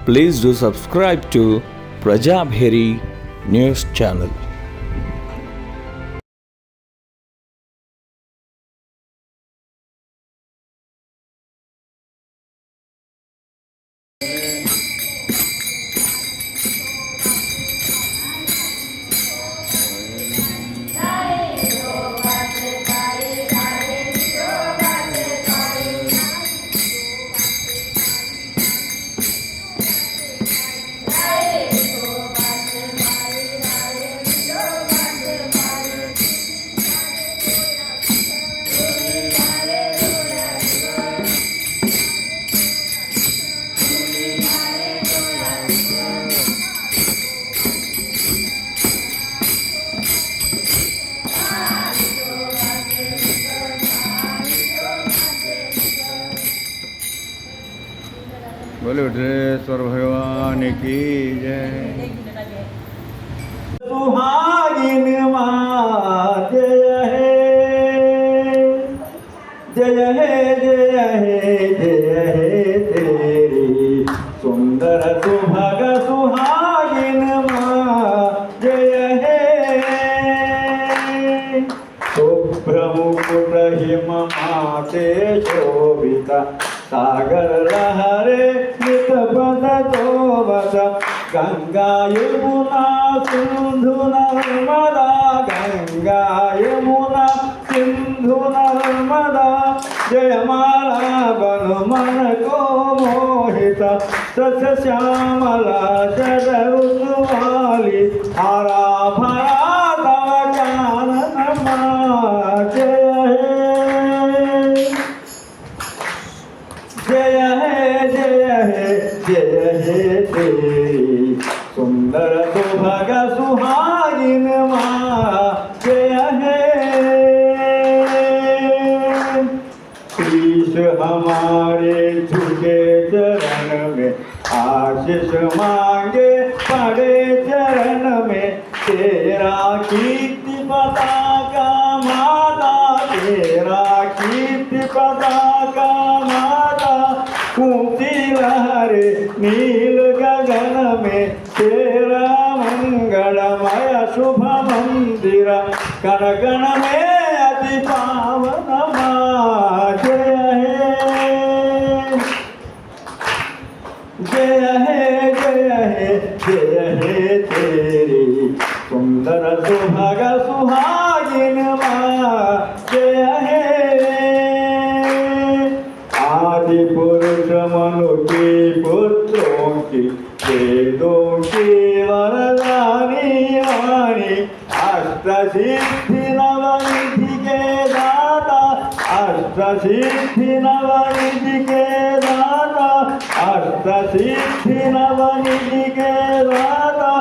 Please do subscribe to Prajabheri News Channel. बोले उठेश्वर भगवान की जय। सुहागिन माँ जय हे जय हे जय हे जय हे तेरी सुंदर सुभग सुहागिन माँ जय हे शुभ्रमुकुट हिम माते शोभिता सागर लहरे नित पद तोवत गंगा यमुना सिंधु नर्मदा गंगा यमुना सिंधु नर्मदा जयमाला बन मन को मोहिता सच श्यामला शरदुवाली हरा भरा तव कानन माँ जय हे तेरी सुंदर सुभग सुहागिन माँ जय हे शीश हमारे झुके चरण में आशीष मांगे पड़े चरण में तेरा कीर्ति पताका माता तेरा कीर्ति पताका माता ऊंची लहरे नील गगन में तेरा मंगलमय शुभ मंदिर कण कण में अति पावन माँ जय हे जय हे जय हे जय हे तेरी सुंदर सुभग सुहागिन माँ जय हे आदि पुरुष मनु की पुत्रों की वेदों की वरदानी वाणी अष्ट सिद्धि नवनिधि के दाता अष्ट सिद्धि नवनिधि के दाता अष्ट सिद्धि नवनिधि के दाता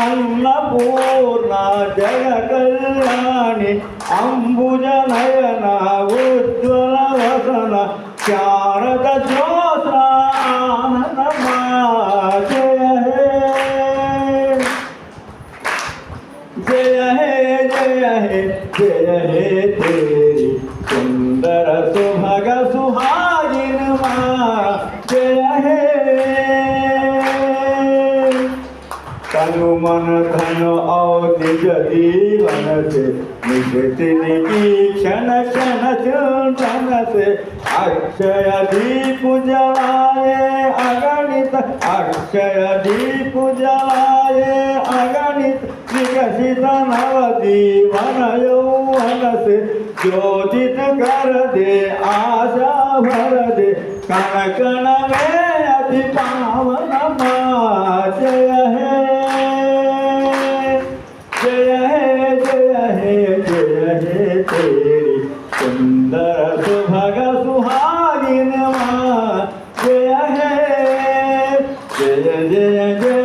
अन्नपूर्णा जय कल्याणी अंबुज नयना उज्ज्वल वसना शारद ज्योत्स्ना आनंद माँ जय हे जय हे जय हे जय हे तेरी सुंदर सुभग सुहागिन माँ जय हे तनु मन धन और निज जीवन से निश्चित की क्षण क्षण चिंतन से अक्षय दीप जलाए अगणित अक्षय दीप जलाए अगणित विकसित नवजीवन यौवन से ज्योतित कर दे आशा भर दे कण कण में अति पावन माँ जय हे जय हे जय हे जय हे तेरी सुंदर सुभग सुहागिन माँ जय हे जय जय जय